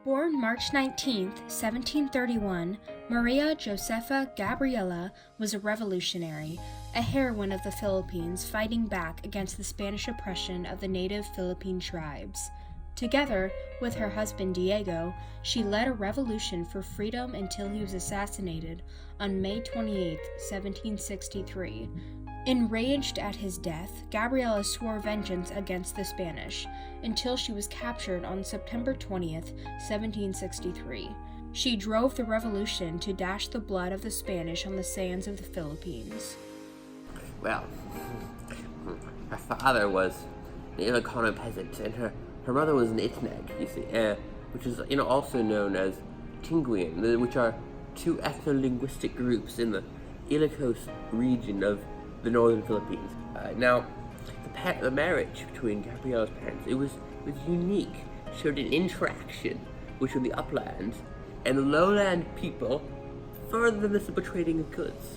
Born March 19, 1731, Maria Josefa Gabriela was a revolutionary, a heroine of the Philippines fighting back against the Spanish oppression of the native Philippine tribes. Together with her husband Diego, she led a revolution for freedom until he was assassinated on May 28, 1763. Enraged at his death, Gabriela swore vengeance against the Spanish until she was captured on September 20th, 1763. She drove the revolution to dash the blood of the Spanish on the sands of the Philippines. Well, her father was an Ilocano peasant, and her mother was an Itneg, you see, which is also known as Tinguian, which are two ethno-linguistic groups in the Ilocos region of the northern Philippines. Now, the marriage between Gabriela's parents, it was unique, showed an interaction between the upland and the lowland people, further than the simple trading of goods.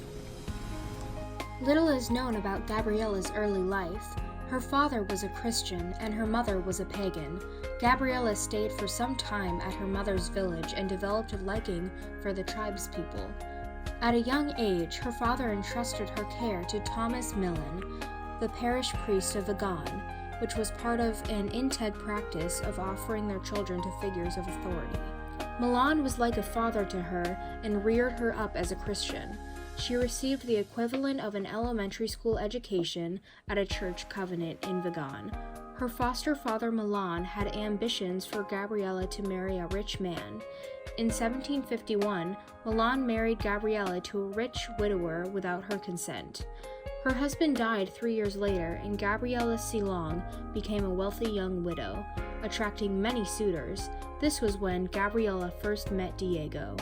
Little is known about Gabriela's early life. Her father was a Christian and her mother was a pagan. Gabriela stayed for some time at her mother's village and developed a liking for the tribespeople. At a young age, her father entrusted her care to Thomas Millen, the parish priest of Vigan, which was part of an Integ practice of offering their children to figures of authority. Millan was like a father to her and reared her up as a Christian. She received the equivalent of an elementary school education at a church convent in Vigan. Her foster father Millan had ambitions for Gabriela to marry a rich man. In 1751, Millan married Gabriela to a rich widower without her consent. Her husband died 3 years later, and Gabriela Silang became a wealthy young widow, attracting many suitors. This was when Gabriela first met Diego.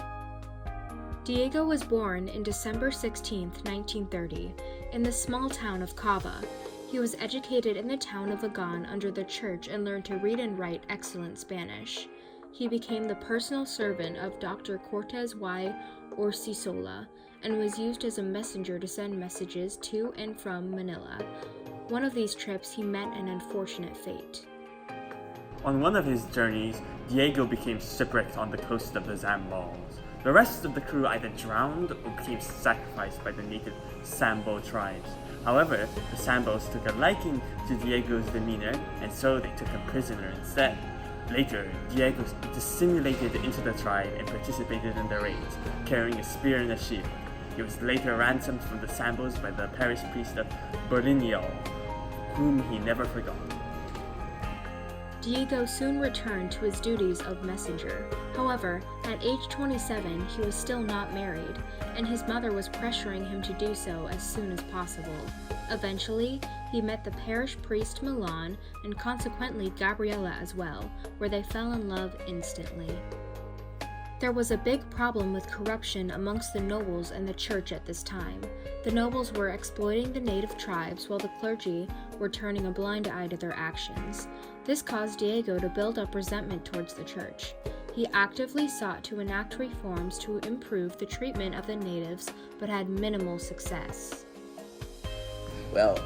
Diego was born in December 16, 1930, in the small town of Cava. He was educated in the town of Vigan under the church and learned to read and write excellent Spanish. He became the personal servant of Dr. Cortez y Orsisola and was used as a messenger to send messages to and from Manila. One of these trips, he met an unfortunate fate. On one of his journeys, Diego became shipwrecked on the coast of the Zambales. The rest of the crew either drowned or became sacrificed by the native Sambo tribes. However, the Sambos took a liking to Diego's demeanor, and so they took him prisoner instead. Later, Diego dissimulated into the tribe and participated in the raids, carrying a spear and a shield. He was later ransomed from the Sambos by the parish priest of Borinio, whom he never forgot. Diego soon returned to his duties of messenger. However, at age 27, he was still not married, and his mother was pressuring him to do so as soon as possible. Eventually, he met the parish priest Millan, and consequently Gabriela as well, where they fell in love instantly. There was a big problem with corruption amongst the nobles and the church at this time. The nobles were exploiting the native tribes while the clergy were turning a blind eye to their actions. This caused Diego to build up resentment towards the church. He actively sought to enact reforms to improve the treatment of the natives, but had minimal success. Well,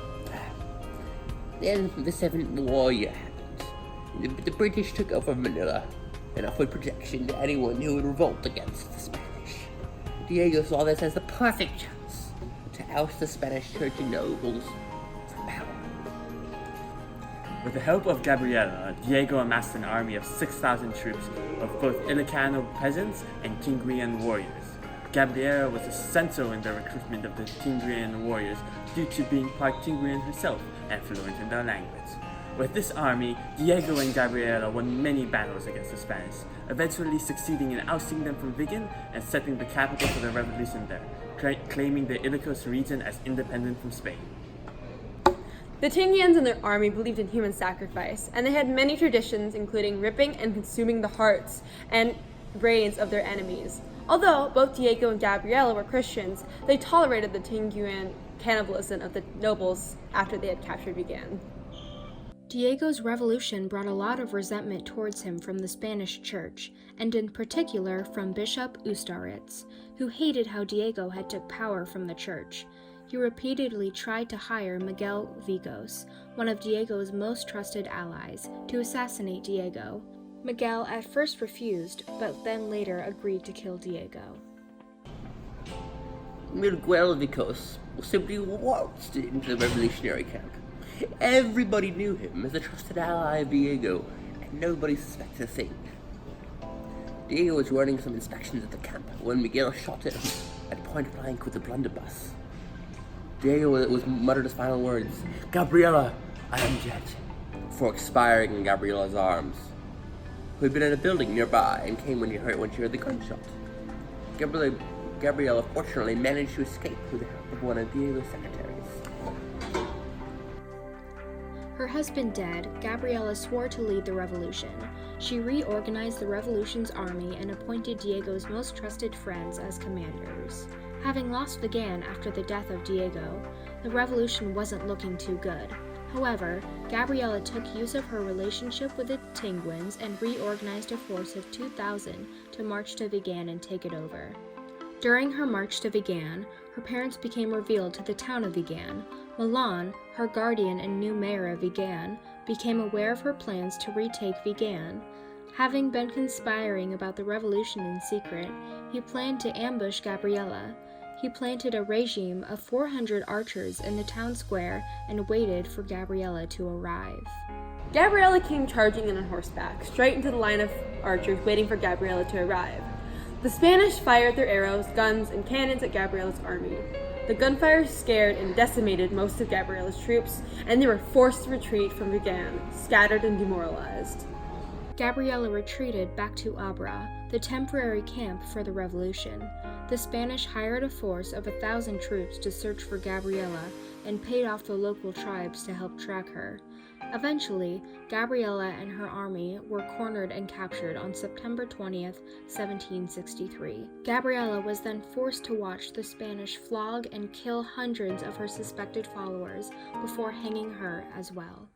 then the Seventh War happened. The British took over Manila and offered protection to anyone who would revolt against the Spanish. Diego saw this as the perfect chance to oust the Spanish church and nobles from power. With the help of Gabriela, Diego amassed an army of 6,000 troops of both Ilocano peasants and Tinguian warriors. Gabriela was essential in the recruitment of the Tinguian warriors due to being part Tinguian herself and fluent in their language. With this army, Diego and Gabriela won many battles against the Spanish, eventually succeeding in ousting them from Vigan and setting the capital for the revolution there, claiming the Ilocos region as independent from Spain. The Tingians and their army believed in human sacrifice, and they had many traditions including ripping and consuming the hearts and brains of their enemies. Although both Diego and Gabriela were Christians, they tolerated the Tinguian cannibalism of the nobles after they had captured Vigan. Diego's revolution brought a lot of resentment towards him from the Spanish church, and in particular from Bishop Ustaritz, who hated how Diego had took power from the church. He repeatedly tried to hire Miguel Vigos, one of Diego's most trusted allies, to assassinate Diego. Miguel at first refused, but then later agreed to kill Diego. Miguel Vicos simply waltzed into the revolutionary camp. Everybody knew him as a trusted ally of Diego, and nobody suspected a thing. Diego was running some inspections at the camp when Miguel shot him at point blank with a blunderbuss. Diego was muttered his final words, "Gabriela, I am dead," before expiring in Gabriela's arms, who had been in a building nearby and came when she heard the gunshot. Gabriela fortunately managed to escape with the help of one of Diego's secretaries. Her husband dead, Gabriela swore to lead the revolution. She reorganized the revolution's army and appointed Diego's most trusted friends as commanders. Having lost Vigan after the death of Diego, the revolution wasn't looking too good. However, Gabriela took use of her relationship with the Tinguins and reorganized a force of 2,000 to march to Vigan and take it over. During her march to Vigan, her parents became revealed to the town of Vigan. Milan, her guardian and new mayor of Vigan, became aware of her plans to retake Vigan. Having been conspiring about the revolution in secret, he planned to ambush Gabriela. He planted a regime of 400 archers in the town square and waited for Gabriela to arrive. Gabriela came charging in on horseback, straight into the line of archers waiting for Gabriela to arrive. The Spanish fired their arrows, guns, and cannons at Gabriela's army. The gunfire scared and decimated most of Gabriela's troops, and they were forced to retreat from Vigan, scattered and demoralized. Gabriela retreated back to Abra, the temporary camp for the revolution. The Spanish hired a force of 1,000 troops to search for Gabriela and paid off the local tribes to help track her. Eventually, Gabriela and her army were cornered and captured on September 20th, 1763. Gabriela was then forced to watch the Spanish flog and kill hundreds of her suspected followers before hanging her as well.